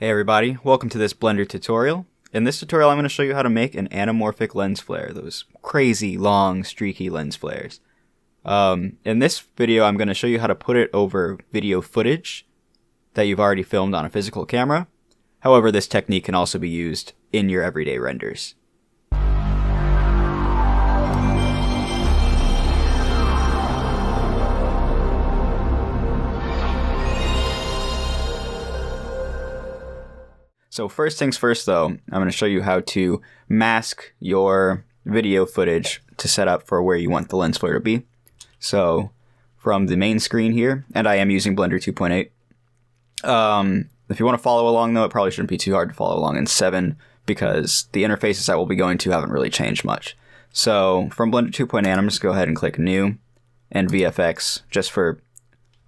Hey everybody, welcome to this Blender tutorial. In this tutorial I'm going to show you how to make an anamorphic lens flare, those crazy long streaky lens flares. In this video I'm going to show you how to put it over video footage that you've already filmed on a physical camera. However, this technique can also be used in your everyday renders. So first things first though, I'm going to show you how to mask your video footage to set up for where you want the lens flare to be. So from the main screen here, and I am using Blender 2.8. If you want to follow along though, it probably shouldn't be too hard to follow along in 7 because the interfaces that we'll be going to haven't really changed much. So from Blender 2.8, I'm just going to go ahead and click New and VFX just for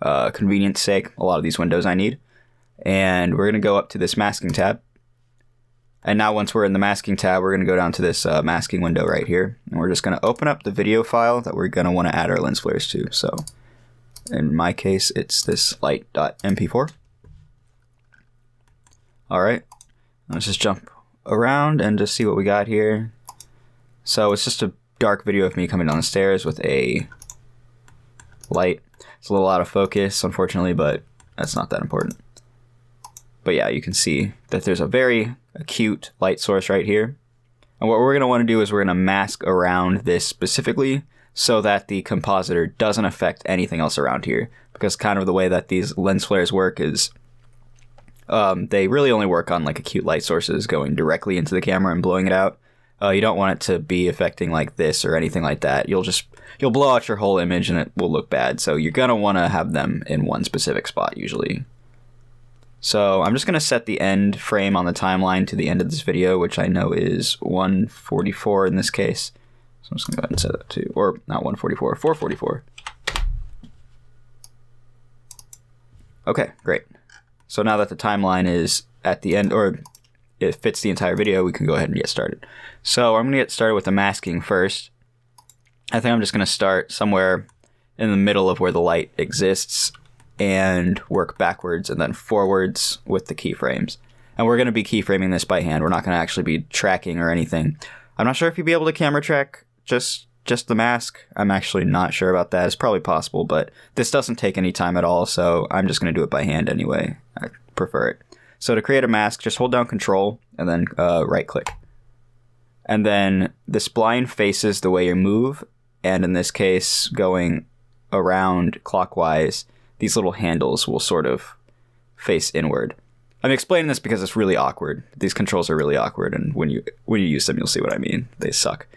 convenience sake. A lot of these windows I need. And we're going to go up to this masking tab. And now once we're in the masking tab, we're going to go down to this masking window right here. And we're just going to open up the video file that we're going to want to add our lens flares to. So in my case, it's this light.mp4. Alright, let's just jump around and just see what we got here. So it's just a dark video of me coming down the stairs with a light. It's a little out of focus, unfortunately, but that's not that important. But yeah, you can see that there's a very acute light source right here. And what we're going to want to do is we're going to mask around this specifically so that the compositor doesn't affect anything else around here. Because kind of the way that these lens flares work is they really only work on like acute light sources going directly into the camera and blowing it out. You don't want it to be affecting like this or anything like that. You'll blow out your whole image and it will look bad. So you're going to want to have them in one specific spot usually. So I'm just going to set the end frame on the timeline to the end of this video, which I know is 144 in this case. So I'm just going to go ahead and set that to, or not 144, 444. Okay, great. So now that the timeline is at the end, or it fits the entire video, we can go ahead and get started. So I'm going to get started with the masking first. I think I'm just going to start somewhere in the middle of where the light exists and work backwards and then forwards with the keyframes. And we're going to be keyframing this by hand. We're not going to actually be tracking or anything. I'm not sure if you'd be able to camera track just the mask. I'm actually not sure about that. It's probably possible, but this doesn't take any time at all, so I'm just going to do it by hand anyway. I prefer it. So to create a mask, just hold down Control and then right click. And then the spline faces the way you move, and in this case, going around clockwise, these little handles will sort of face inward. I'm explaining this because it's really awkward. These controls are really awkward, and when you use them, you'll see what I mean. They suck.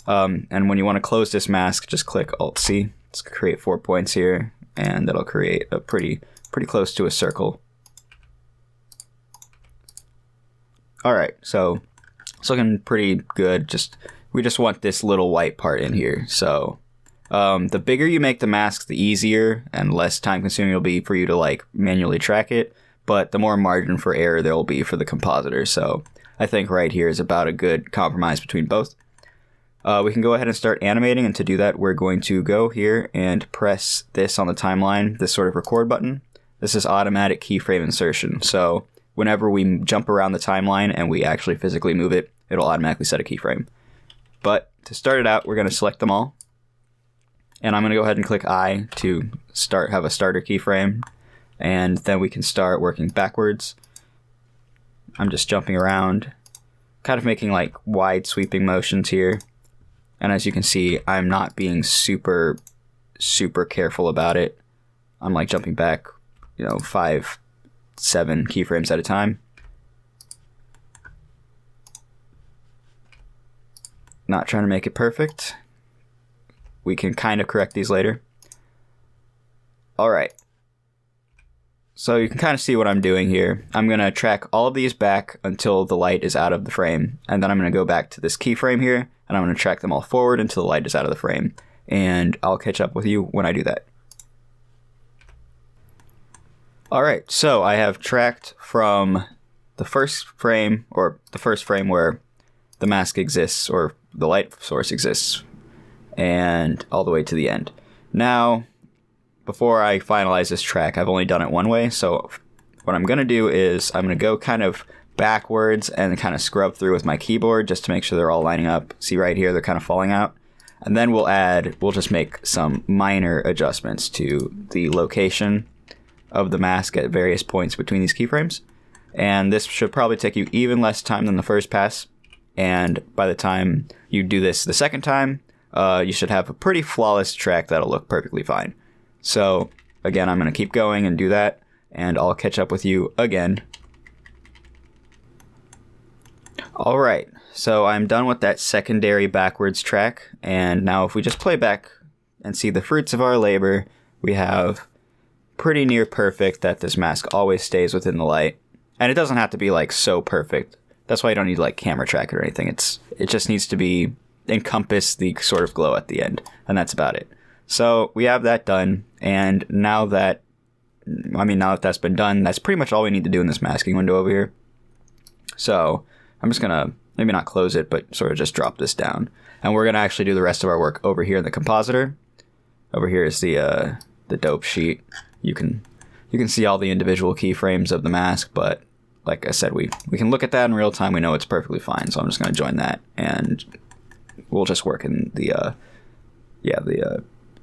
And when you want to close this mask, just click Alt-C. Let's create 4 points here, and that'll create a pretty close to a circle. Alright, so it's looking pretty good. We just want this little white part in here, so the bigger you make the mask, the easier and less time consuming it'll be for you to like manually track it, but the more margin for error there will be for the compositor. So I think right here is about a good compromise between both. We can go ahead and start animating, and to do that we're going to go here and press this on the timeline, this sort of record button. This is automatic keyframe insertion, so whenever we jump around the timeline and we actually physically move it, it'll automatically set a keyframe. But to start it out, we're going to select them all. And I'm going to go ahead and click I to have a starter keyframe, and then we can start working backwards. I'm just jumping around, kind of making like wide sweeping motions here. And as you can see, I'm not being super careful about it. I'm like jumping back, 5, 7 keyframes at a time. Not trying to make it perfect. We can kind of correct these later. Alright. So you can kind of see what I'm doing here. I'm going to track all of these back until the light is out of the frame. And then I'm going to go back to this keyframe here, and I'm going to track them all forward until the light is out of the frame. And I'll catch up with you when I do that. Alright, so I have tracked from the first frame, or the first frame where the mask exists, or the light source exists, and all the way to the end. Now, before I finalize this track, I've only done it one way, so what I'm going to do is I'm going to go kind of backwards and kind of scrub through with my keyboard just to make sure they're all lining up. See right here, they're kind of falling out. And then we'll just make some minor adjustments to the location of the mask at various points between these keyframes. And this should probably take you even less time than the first pass. And by the time you do this the second time, you should have a pretty flawless track that'll look perfectly fine. So again, I'm going to keep going and do that, and I'll catch up with you again. Alright, so I'm done with that secondary backwards track, and now if we just play back and see the fruits of our labor, we have pretty near perfect that this mask always stays within the light. And it doesn't have to be like so perfect. That's why you don't need like camera track or anything. It just needs to be encompass the sort of glow at the end, and that's about it. So we have that done, and now that that's been done, that's pretty much all we need to do in this masking window over here. So I'm just gonna maybe not close it, but sort of just drop this down, and we're gonna actually do the rest of our work over here in the compositor. Over here is the dope sheet. You can see all the individual keyframes of the mask, but like I said, we can look at that in real time. We know it's perfectly fine, so I'm just gonna join that, and we'll just work in the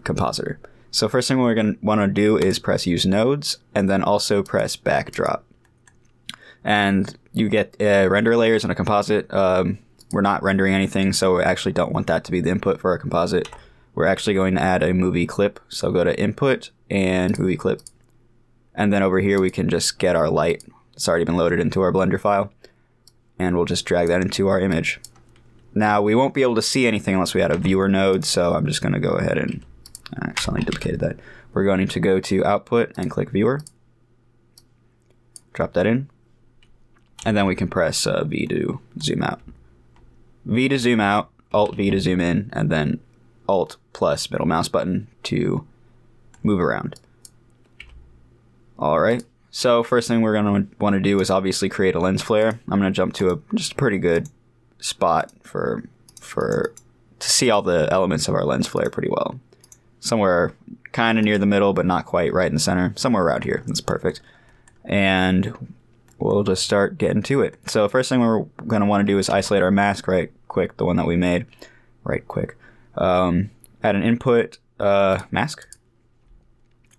compositor. So first thing we're going to want to do is press use nodes, and then also press backdrop. And you get render layers in a composite. We're not rendering anything, so we actually don't want that to be the input for our composite. We're actually going to add a movie clip. So go to input and movie clip. And then over here we can just get our light. It's already been loaded into our Blender file. And we'll just drag that into our image. Now we won't be able to see anything unless we add a viewer node, so I'm just going to go ahead and I accidentally duplicated that. We're going to go to output and click viewer. Drop that in. And then we can press V to zoom out. V to zoom out, Alt V to zoom in, and then Alt plus middle mouse button to move around. Alright, so first thing we're going to want to do is obviously create a lens flare. I'm going to jump to just a pretty good spot to see all the elements of our lens flare pretty well. Somewhere kind of near the middle, but not quite right in the center. Somewhere around here. That's perfect. And we'll just start getting to it. So first thing we're going to want to do is isolate our mask right quick, the one that we made. Right quick. Add an input mask.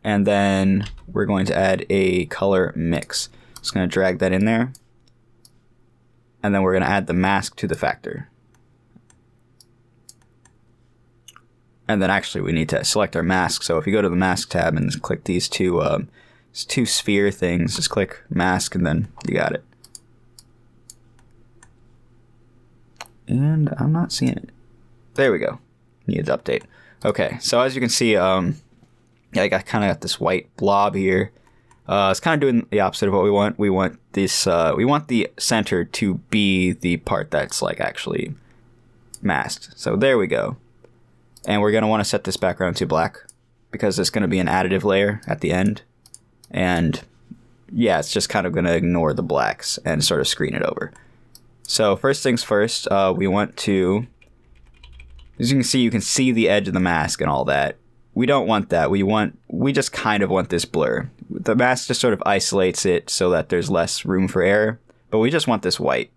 And then we're going to add a color mix. Just going to drag that in there. And then we're going to add the mask to the factor. And then actually we need to select our mask. So if you go to the mask tab and click these two sphere things, just click mask and then you got it. And I'm not seeing it. There we go. Need to update. Okay, so as you can see, I kind of got this white blob here. It's kind of doing the opposite of what we want. We want this. We want the center to be the part that's like actually masked. So there we go. And we're going to want to set this background to black because it's going to be an additive layer at the end. And yeah, it's just kind of going to ignore the blacks and sort of screen it over. So first things first, we want to, as you can see the edge of the mask and all that. We don't want that. We just kind of want this blur. The mask just sort of isolates it so that there's less room for error, but we just want this white.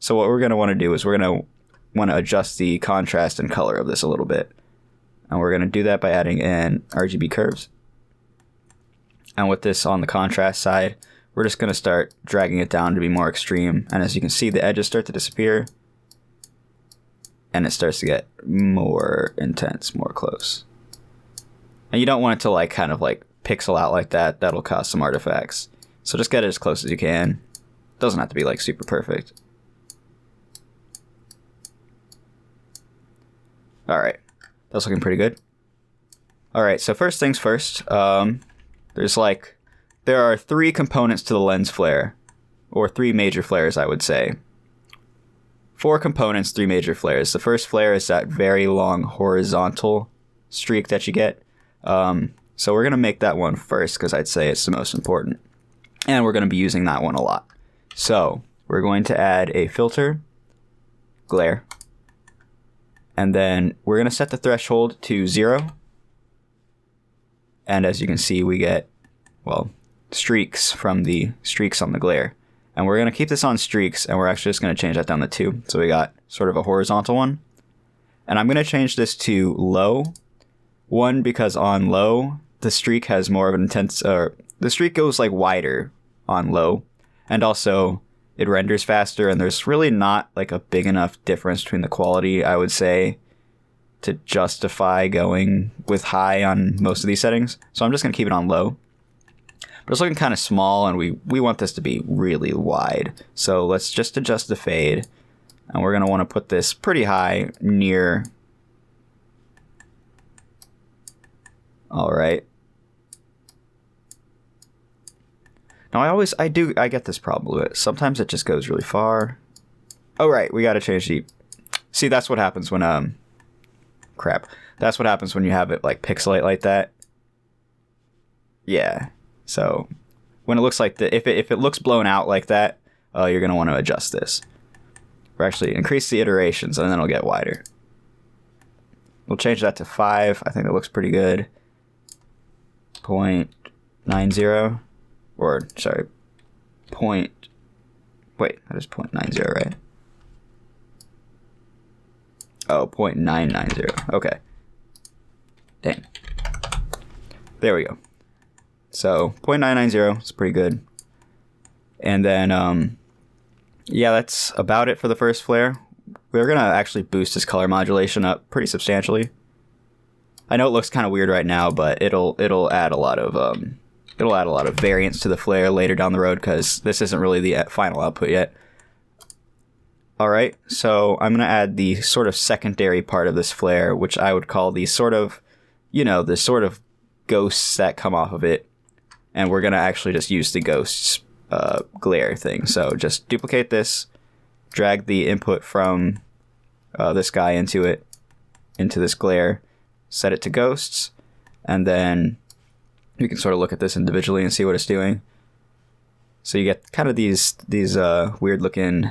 So what we're going to want to do is we're going to want to adjust the contrast and color of this a little bit. And we're going to do that by adding in RGB curves. And with this on the contrast side, we're just going to start dragging it down to be more extreme. And as you can see, the edges start to disappear. And it starts to get more intense, more close. And you don't want it to like kind of like pixel out like that. That'll cause some artifacts. So just get it as close as you can. Doesn't have to be like super perfect. Alright. That's looking pretty good. Alright, so first things first. There are 3 components to the lens flare. Or 3 major flares, I would say. 4 components, 3 major flares. The first flare is that very long horizontal streak that you get. So we're going to make that one first because I'd say it's the most important. And we're going to be using that one a lot. So we're going to add a filter, glare. And then we're going to set the threshold to 0. And as you can see, we get, well, streaks from the streaks on the glare. And we're going to keep this on streaks, and we're actually just going to change that down to 2. So we got sort of a horizontal one. And I'm going to change this to low. One, because on low, the streak has more of an intense, the streak goes like wider on low. And also it renders faster, and there's really not like a big enough difference between the quality, I would say, to justify going with high on most of these settings. So I'm just going to keep it on low. But it's looking kind of small, and we want this to be really wide. So let's just adjust the fade. And we're going to want to put this pretty high near. All right. Now I get this problem with it. Sometimes it just goes really far. Oh, right. We got to change the. See, that's what happens when, crap. That's what happens when you have it like pixelate like that. Yeah. So when it looks like if it looks blown out like that, you're going to want to adjust this. Or actually increase the iterations, and then it'll get wider. We'll change that to 5. I think that looks pretty good. 0.90. Or, sorry, wait, that is 0.90, right? Oh, 0.990. Okay. Dang. There we go. So 0.990 is pretty good. And then, yeah, that's about it for the first flare. We're going to actually boost this color modulation up pretty substantially. I know it looks kind of weird right now, but it'll add a lot of variance to the flare later down the road, because this isn't really the final output yet. All right, so I'm going to add the sort of secondary part of this flare, which I would call the sort of, the sort of ghosts that come off of it. And we're going to actually just use the ghosts glare thing. So just duplicate this, drag the input from this guy into this glare, set it to ghosts, and then you can sort of look at this individually and see what it's doing. So you get kind of these weird looking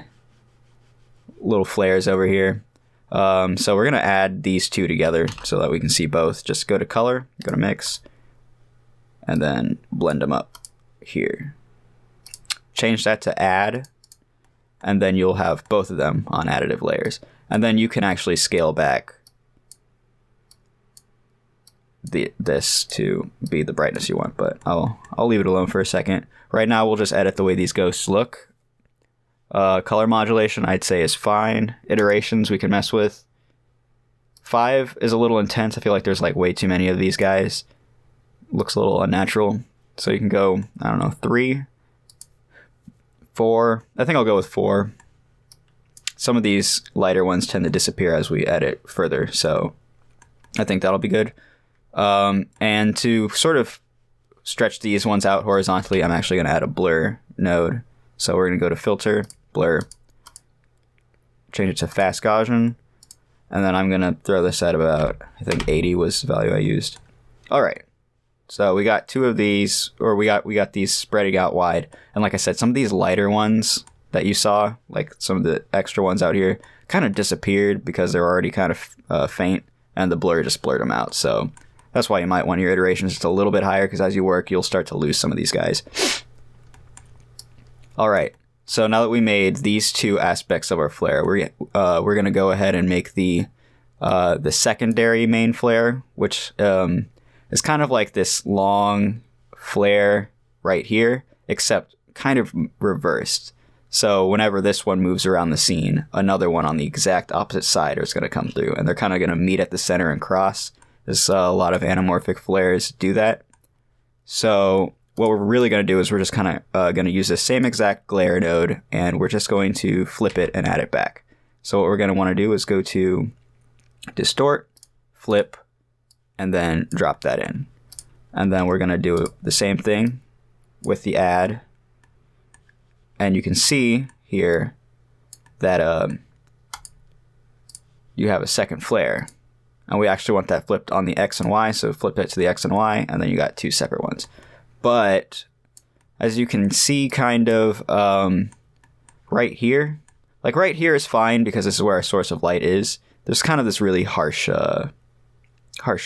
little flares over here. So we're going to add these two together so that we can see both. Just go to color, go to mix, and then blend them up here. Change that to add, and then you'll have both of them on additive layers. And then you can actually scale back this to be the brightness you want, but I'll leave it alone for a second. Right now we'll just edit the way these ghosts look. Color modulation I'd say is fine. Iterations we can mess with. 5 is a little intense. I feel like there's like way too many of these guys. Looks a little unnatural. So you can go, I don't know, 3, 4. I think I'll go with 4. Some of these lighter ones tend to disappear as we edit further, so I think that'll be good. And to sort of stretch these ones out horizontally, I'm actually going to add a blur node. So we're going to go to filter, blur, change it to fast Gaussian, and then I'm going to throw this at about, I think 80 was the value I used. All right. So we got 2 of these, or we got these spreading out wide. And like I said, some of these lighter ones that you saw, like some of the extra ones out here, kind of disappeared because they're already kind of faint, and the blur just blurred them out. So that's why you might want your iterations just a little bit higher, because as you work, you'll start to lose some of these guys. All right. So now that we made these 2 aspects of our flare, we're going to go ahead and make the secondary main flare, which is kind of like this long flare right here, except kind of reversed. So whenever this one moves around the scene, another one on the exact opposite side is going to come through, and they're kind of going to meet at the center and cross. There's a lot of anamorphic flares do that. So what we're really going to do is we're just kind of going to use the same exact glare node, and we're just going to flip it and add it back. So what we're going to want to do is go to distort, flip, and then drop that in. And then we're going to do the same thing with the add. And you can see here that you have a second flare. And we actually want that flipped on the X and Y, so flip it to the X and Y, and then you got 2 separate ones. But as you can see kind of right here, like right here is fine because this is where our source of light is. There's kind of this really harsh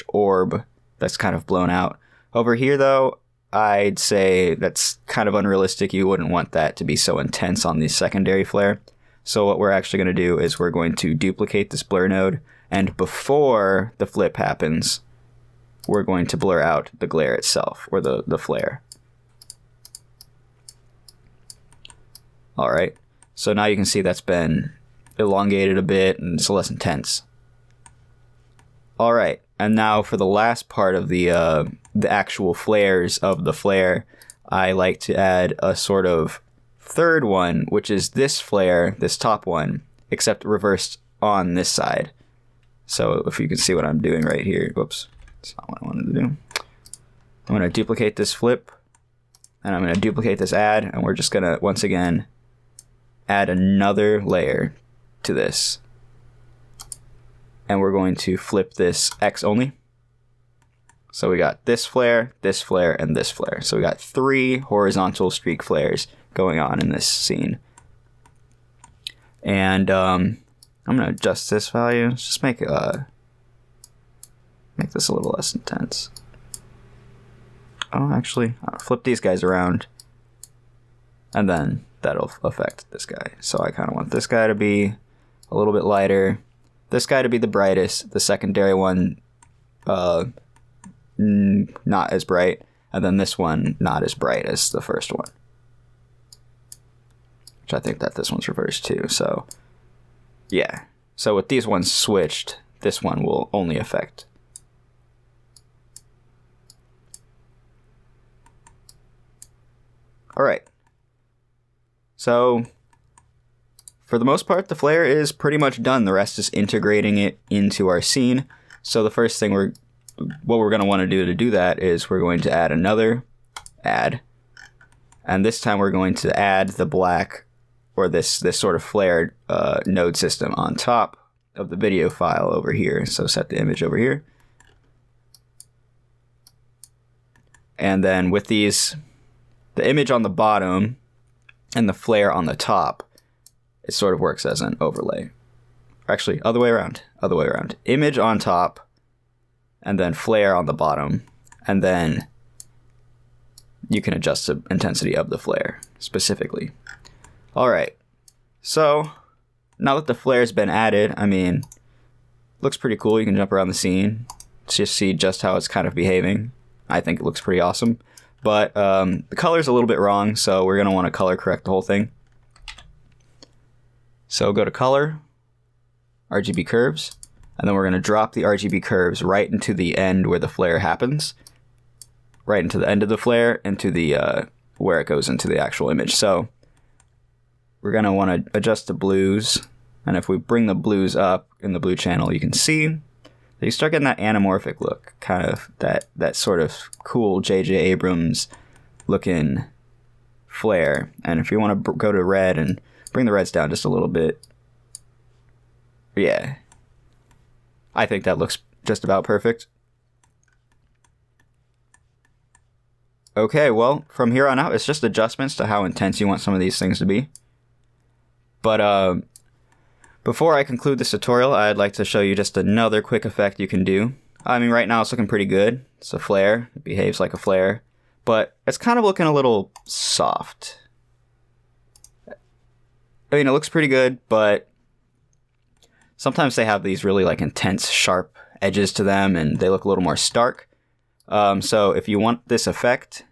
orb that's kind of blown out. Over here though, I'd say that's kind of unrealistic. You wouldn't want that to be so intense on the secondary flare. So what we're actually going to do is we're going to duplicate this blur node, and before the flip happens, we're going to blur out the glare itself, or the flare. All right, so now you can see that's been elongated a bit and it's less intense. All right, and now for the last part of the actual flares of the flare, I like to add a sort of third one, which is this flare, this top one, except reversed on this side. So if you can see what I'm doing right here, whoops, that's not what I wanted to do. I'm going to duplicate this flip, and I'm going to duplicate this add, and we're just going to, once again, add another layer to this. And we're going to flip this X only. So we got this flare, and this flare. So we got 3 horizontal streak flares going on in this scene. And I'm going to adjust this value. Let's just make this a little less intense. Oh, actually, I'll flip these guys around. And then that'll affect this guy. So I kind of want this guy to be a little bit lighter. This guy to be the brightest. The secondary one, not as bright. And then this one, not as bright as the first one. Which I think that this one's reversed too. So, yeah. So with these ones switched, this one will only affect. All right. So, for the most part, the flare is pretty much done. The rest is integrating it into our scene. So the first thing what we're going to want to do that is we're going to add another add. And this time we're going to add the black, or this sort of flared node system on top of the video file over here. So set the image over here. And then with these, the image on the bottom and the flare on the top, it sort of works as an overlay. Actually, other way around. Image on top, and then flare on the bottom, and then you can adjust the intensity of the flare specifically. All right, so now that the flare's been added, I mean, looks pretty cool. You can jump around the scene, just see just how it's kind of behaving. I think it looks pretty awesome. But the color's a little bit wrong, so we're going to want to color correct the whole thing. So go to color, RGB curves, and then we're going to drop the RGB curves right into the end where the flare happens. Right into the end of the flare, into the where it goes into the actual image. So we're going to want to adjust the blues, and if we bring the blues up in the blue channel, you can see you start getting that anamorphic look, kind of that sort of cool J.J. Abrams looking flare. And if you want to go to red and bring the reds down just a little bit, yeah, I think that looks just about perfect. Okay, well, from here on out, it's just adjustments to how intense you want some of these things to be. But before I conclude this tutorial, I'd like to show you just another quick effect you can do. I mean, right now it's looking pretty good. It's a flare. It behaves like a flare. But it's kind of looking a little soft. I mean, it looks pretty good, but sometimes they have these really like intense, sharp edges to them, and they look a little more stark. So if you want this effect,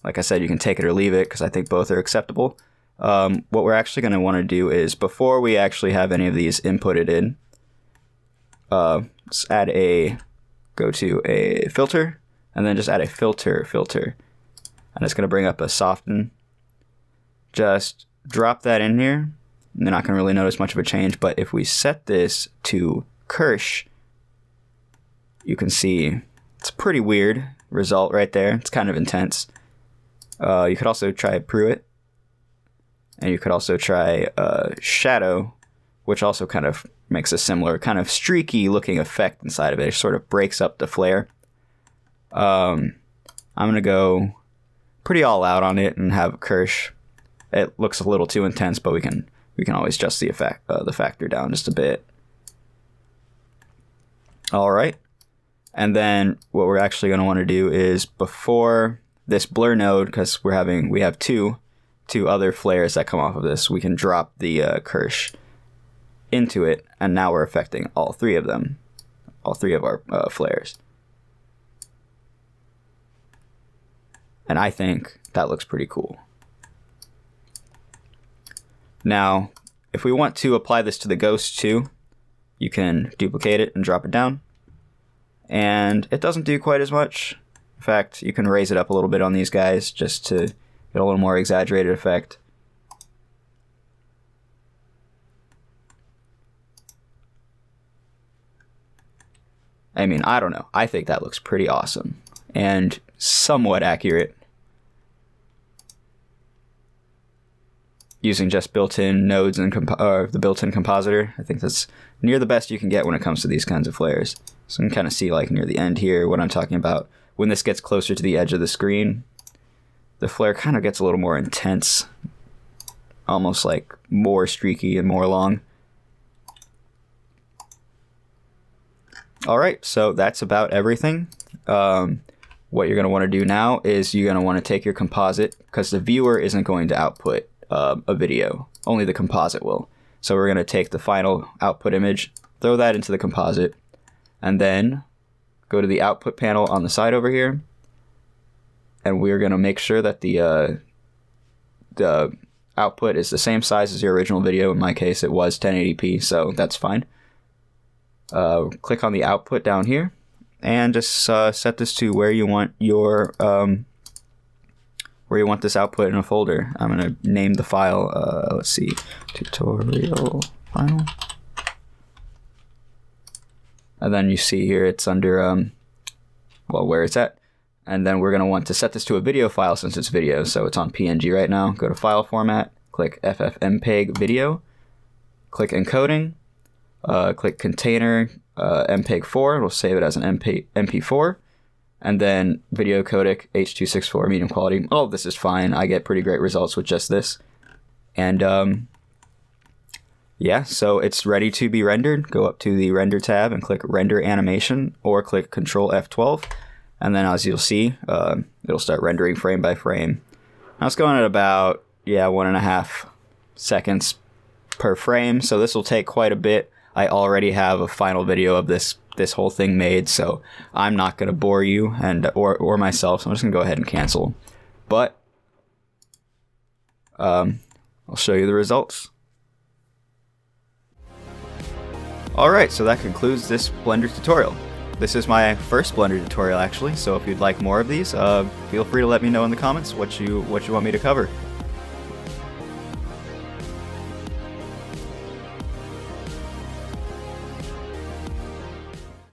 like I said, you can take it or leave it, because I think both are acceptable. What we're actually going to want to do is, before we actually have any of these inputted in, let's go to a filter, and then just add a filter. And it's going to bring up a soften. Just drop that in here. You're not going to really notice much of a change, but if we set this to Kirsch, you can see it's a pretty weird result right there. It's kind of intense. You could also try Pruitt. And you could also try Shadow, which also kind of makes a similar kind of streaky looking effect inside of it. It sort of breaks up the flare. I'm going to go pretty all out on it and have Kirsch. It looks a little too intense, but we can always adjust the factor down just a bit. All right. And then what we're actually going to want to do is, before this blur node, because we have two other flares that come off of this, we can drop the Kirsch into it, and now we're affecting all three of them, all three of our flares. And I think that looks pretty cool. Now, if we want to apply this to the ghost too, you can duplicate it and drop it down. And it doesn't do quite as much. In fact, you can raise it up a little bit on these guys just to get a little more exaggerated effect. I mean, I don't know. I think that looks pretty awesome and somewhat accurate. Using just built-in nodes and the built-in compositor, I think that's near the best you can get when it comes to these kinds of flares. So you can kind of see, like, near the end here what I'm talking about. When this gets closer to the edge of the screen, the flare kind of gets a little more intense, almost like more streaky and more long. Alright, so that's about everything. What you're going to want to do now is you're going to want to take your composite, because the viewer isn't going to output a video, only the composite will. So we're going to take the final output image, throw that into the composite, and then go to the output panel on the side over here, and we're going to make sure that the output is the same size as your original video. In my case, it was 1080p, so that's fine. Click on the output down here, and just set this to where you want your this output in a folder. I'm going to name the file, let's see, tutorial final. And then you see here it's under, where it's at. And then we're going to want to set this to a video file since it's video, so it's on PNG right now. Go to File Format, click FFmpeg Video, click Encoding, click Container MPEG-4, it'll save it as an MP4. And then video codec H.264 medium quality. All of this is fine. I get pretty great results with just this. And yeah, so it's ready to be rendered. Go up to the Render tab and click Render Animation, or click Control F12. And then as you'll see, it'll start rendering frame by frame. Now it's going at about, 1.5 seconds per frame. So this will take quite a bit. I already have a final video of this whole thing made, so I'm not going to bore you or myself, so I'm just going to go ahead and cancel. But I'll show you the results. Alright, so that concludes this Blender tutorial. This is my first Blender tutorial actually, so if you'd like more of these, feel free to let me know in the comments what you want me to cover.